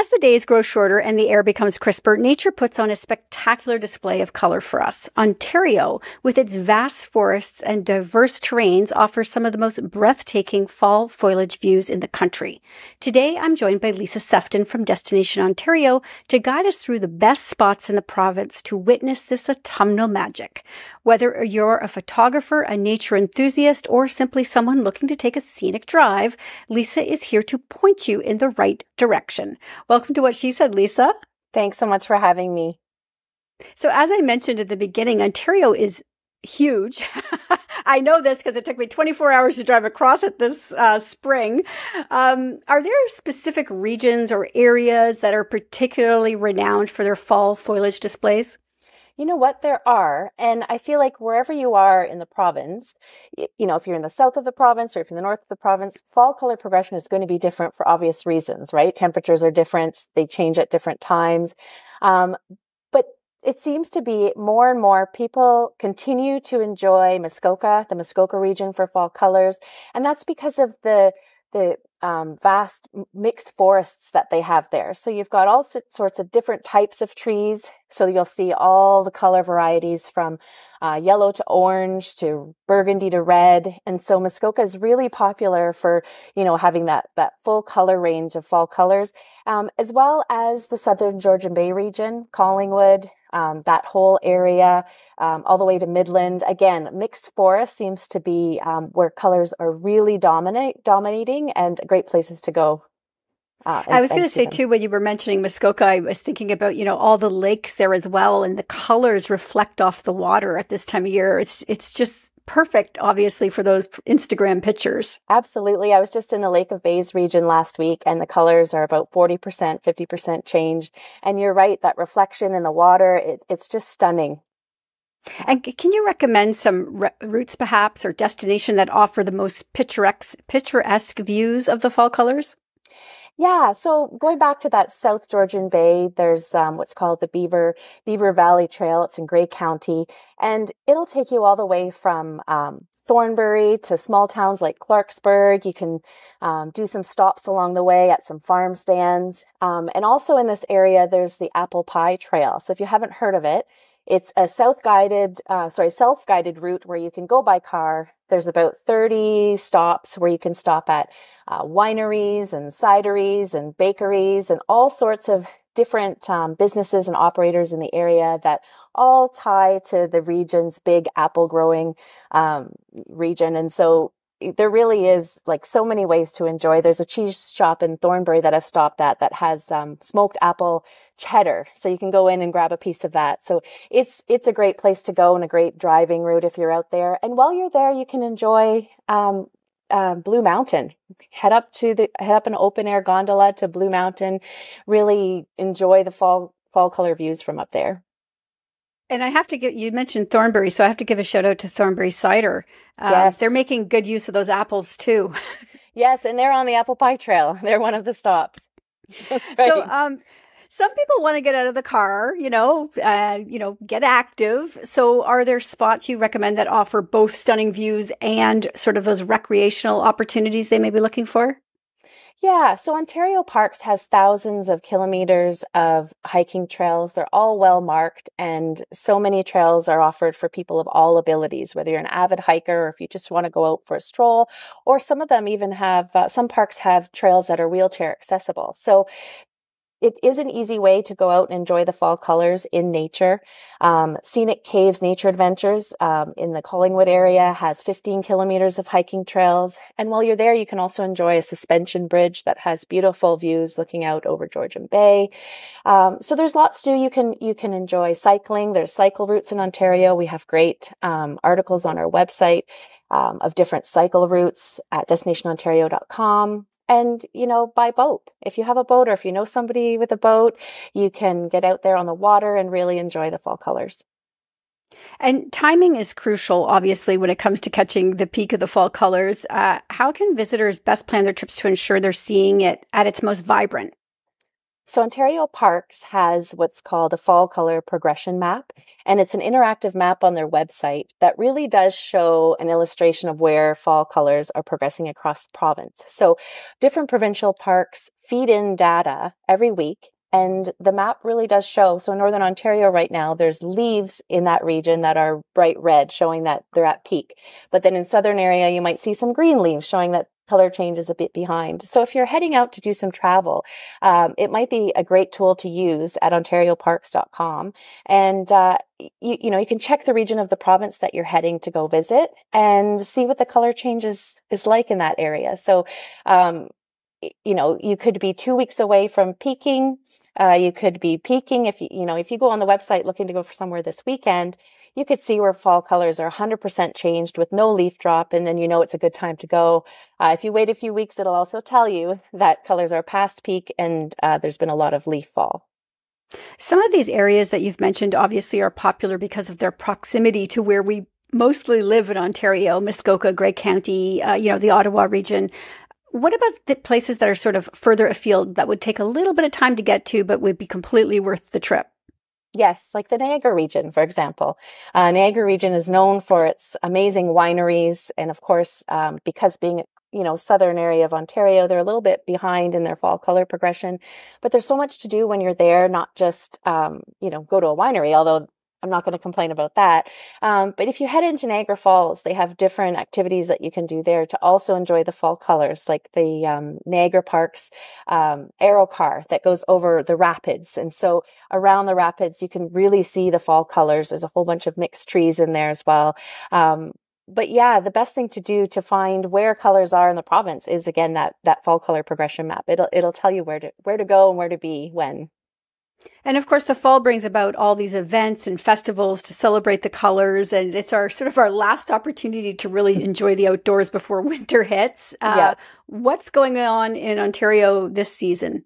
As the days grow shorter and the air becomes crisper, nature puts on a spectacular display of color for us. Ontario, with its vast forests and diverse terrains, offers some of the most breathtaking fall foliage views in the country. Today, I'm joined by Lisa Sefton from Destination Ontario to guide us through the best spots in the province to witness this autumnal magic. Whether you're a photographer, a nature enthusiast, or simply someone looking to take a scenic drive, Lisa is here to point you in the right direction. Welcome to What She Said, Lisa. Thanks so much for having me. So as I mentioned at the beginning, Ontario is huge. I know this because it took me 24 hours to drive across it this spring. Are there specific regions or areas that are particularly renowned for their fall foliage displays? You know what? There are. And I feel like wherever you are in the province, if you're in the south of the province or if you're in the north of the province, fall color progression is going to be different for obvious reasons, right? Temperatures are different. They change at different times. But it seems to be more and more people continue to enjoy Muskoka, the Muskoka region for fall colors. And that's because of the vast mixed forests that they have there. So you've got all sorts of different types of trees. So you'll see all the color varieties from yellow to orange to burgundy to red. And so Muskoka is really popular for, having that full color range of fall colors, as well as the Southern Georgian Bay region, Collingwood, that whole area, all the way to Midland. Again, mixed forest seems to be where colors are really dominating and great places to go. I was going to say too, when you were mentioning Muskoka, I was thinking about, all the lakes there as well, and the colors reflect off the water at this time of year. It's just perfect, obviously, for those Instagram pictures. Absolutely. I was just in the Lake of Bays region last week, and the colors are about 40%, 50% changed. And you're right, that reflection in the water, it's just stunning. And can you recommend some routes, perhaps, or destination that offer the most picturesque views of the fall colors? Yeah, so going back to that South Georgian Bay, there's what's called the Beaver Valley Trail. It's in Grey County, and it'll take you all the way from Thornberry to small towns like Clarksburg. You can do some stops along the way at some farm stands. And also in this area, there's the Apple Pie Trail. So if you haven't heard of it, it's a self-guided route where you can go by car. There's about 30 stops where you can stop at wineries and cideries and bakeries and all sorts of different businesses and operators in the area that all tie to the region's big apple growing region. And so there really is like so many ways to enjoy. There's a cheese shop in Thornberry that I've stopped at that has smoked apple cheddar. So you can go in and grab a piece of that. So it's a great place to go and a great driving route if you're out there. And while you're there, you can enjoy Blue Mountain. Head up an open air gondola to Blue Mountain. Really enjoy the fall color views from up there. And I have to you mentioned Thornberry, so I have to give a shout out to Thornberry Cider. Yes. They're making good use of those apples too. Yes, and they're on the Apple Pie Trail. They're one of the stops. That's right. So, some people want to get out of the car, get active. So are there spots you recommend that offer both stunning views and sort of those recreational opportunities they may be looking for? Yeah, so Ontario Parks has thousands of kilometers of hiking trails. They're all well marked, and so many trails are offered for people of all abilities, whether you're an avid hiker or if you just want to go out for a stroll, or some of them even have, some parks have trails that are wheelchair accessible. So it is an easy way to go out and enjoy the fall colors in nature. Scenic Caves Nature Adventures in the Collingwood area has 15 kilometers of hiking trails. And while you're there, you can also enjoy a suspension bridge that has beautiful views looking out over Georgian Bay. So there's lots to do. You can enjoy cycling. There's cycle routes in Ontario. We have great articles on our website of different cycle routes at destinationontario.com. And, by boat. If you have a boat or if you know somebody with a boat, you can get out there on the water and really enjoy the fall colors. And timing is crucial, obviously, when it comes to catching the peak of the fall colors. How can visitors best plan their trips to ensure they're seeing it at its most vibrant? So Ontario Parks has what's called a fall color progression map, and it's an interactive map on their website that really does show an illustration of where fall colors are progressing across the province. So different provincial parks feed in data every week, and the map really does show. So in Northern Ontario right now, there's leaves in that region that are bright red, showing that they're at peak. But then in southern area, you might see some green leaves showing that color change is a bit behind. So if you're heading out to do some travel, it might be a great tool to use at ontarioparks.com. And, you can check the region of the province that you're heading to go visit and see what the color change is like in that area. So, you could be 2 weeks away from peaking. You could be peaking if you go on the website looking to go for somewhere this weekend, you could see where fall colors are 100% changed with no leaf drop, and then it's a good time to go. If you wait a few weeks, it'll also tell you that colors are past peak and there's been a lot of leaf fall. Some of these areas that you've mentioned obviously are popular because of their proximity to where we mostly live in Ontario, Muskoka, Grey County, the Ottawa region. What about the places that are sort of further afield that would take a little bit of time to get to, but would be completely worth the trip? Yes, like the Niagara region, for example. Niagara region is known for its amazing wineries. And of course, because being, southern area of Ontario, they're a little bit behind in their fall color progression. But there's so much to do when you're there, not just, go to a winery, although I'm not going to complain about that. But if you head into Niagara Falls, they have different activities that you can do there to also enjoy the fall colors, like the Niagara Parks aero car that goes over the rapids. And so around the rapids, you can really see the fall colors. There's a whole bunch of mixed trees in there as well. But yeah, the best thing to do to find where colors are in the province is, again, that fall color progression map. It'll tell you where to go and where to be when. And of course, the fall brings about all these events and festivals to celebrate the colors. And it's our last opportunity to really enjoy the outdoors before winter hits. What's going on in Ontario this season?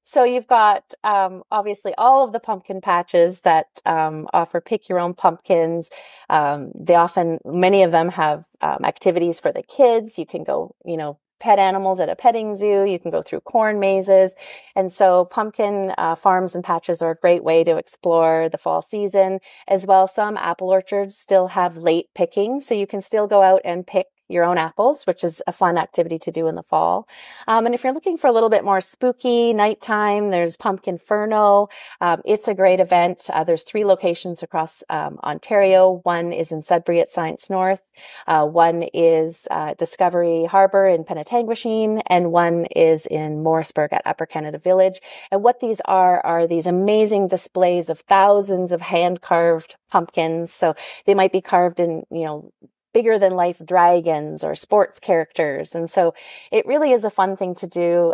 So you've got obviously all of the pumpkin patches that offer pick your own pumpkins. Many of them have activities for the kids. You can go, pet animals at a petting zoo. You can go through corn mazes. And so pumpkin farms and patches are a great way to explore the fall season as well. Some apple orchards still have late picking, so you can still go out and pick your own apples, which is a fun activity to do in the fall. And if you're looking for a little bit more spooky nighttime, there's Pumpkinferno. It's a great event. There's 3 locations across Ontario. One is in Sudbury at Science North. One is Discovery Harbour in Penetanguishene, and one is in Morrisburg at Upper Canada Village. And what these are these amazing displays of thousands of hand-carved pumpkins. So they might be carved in, bigger than life dragons or sports characters. And so it really is a fun thing to do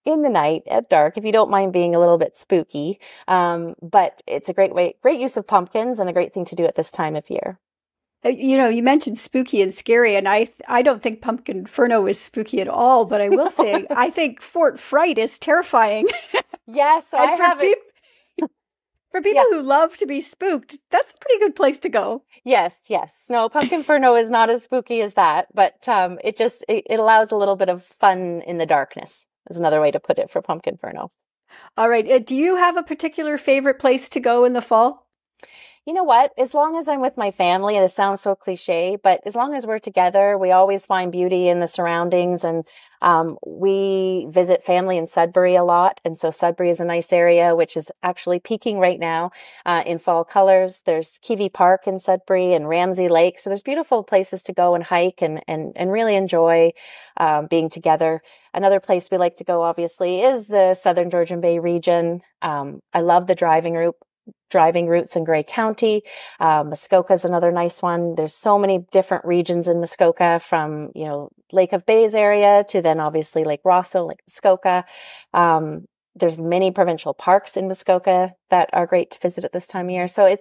in the night at dark, if you don't mind being a little bit spooky. But it's a great use of pumpkins and a great thing to do at this time of year. You mentioned spooky and scary, and I don't think Pumpkinferno is spooky at all, but I will say I think Fort Fright is terrifying. Yes, so for people who love to be spooked, that's a pretty good place to go. Yes. No, Pumpkinferno is not as spooky as that, but it allows a little bit of fun in the darkness, is another way to put it for Pumpkinferno. All right. Do you have a particular favorite place to go in the fall? You know what? As long as I'm with my family, this sounds so cliche, but as long as we're together, we always find beauty in the surroundings. And we visit family in Sudbury a lot. And so Sudbury is a nice area, which is actually peaking right now in fall colors. There's Kiwi Park in Sudbury and Ramsey Lake. So there's beautiful places to go and hike and really enjoy being together. Another place we like to go, obviously, is the Southern Georgian Bay region. I love the driving routes in Grey County. Muskoka is another nice one. There's so many different regions in Muskoka, from, Lake of Bays area to then obviously Lake Rosso, Lake Muskoka. There's many provincial parks in Muskoka that are great to visit at this time of year. So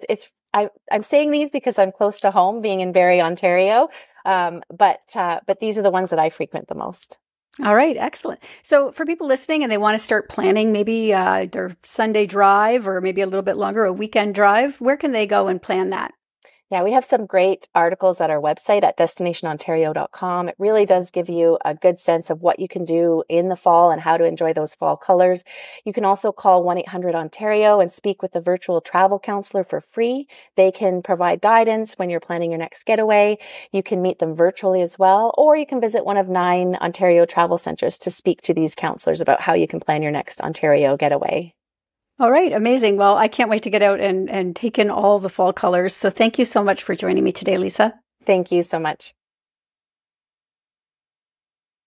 I'm saying these because I'm close to home, being in Barrie, Ontario. But these are the ones that I frequent the most. All right. Excellent. So for people listening and they want to start planning maybe their Sunday drive or maybe a little bit longer, a weekend drive, where can they go and plan that? Yeah, we have some great articles at our website at destinationontario.com. It really does give you a good sense of what you can do in the fall and how to enjoy those fall colors. You can also call 1-800-ONTARIO and speak with a virtual travel counselor for free. They can provide guidance when you're planning your next getaway. You can meet them virtually as well, or you can visit one of 9 Ontario travel centers to speak to these counselors about how you can plan your next Ontario getaway. All right, amazing. Well, I can't wait to get out and take in all the fall colors. So thank you so much for joining me today, Lisa. Thank you so much.